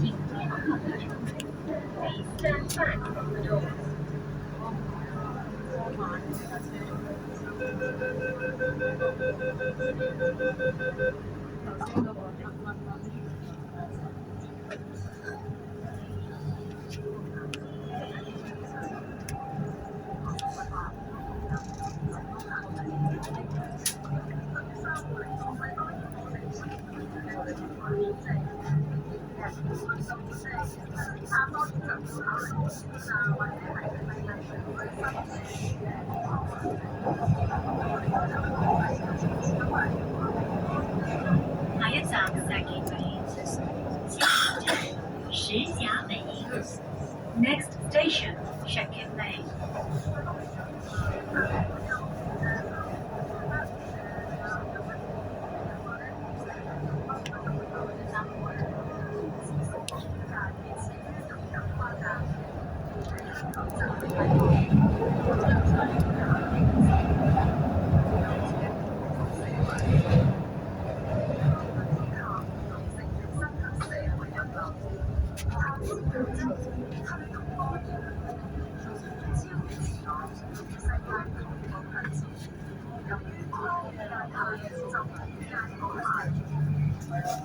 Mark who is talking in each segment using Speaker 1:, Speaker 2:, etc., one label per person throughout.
Speaker 1: Please stand back from the doors. 下一站石硤尾。Next station, Check-in Lane.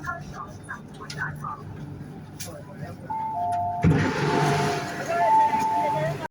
Speaker 1: 香港浸會大學。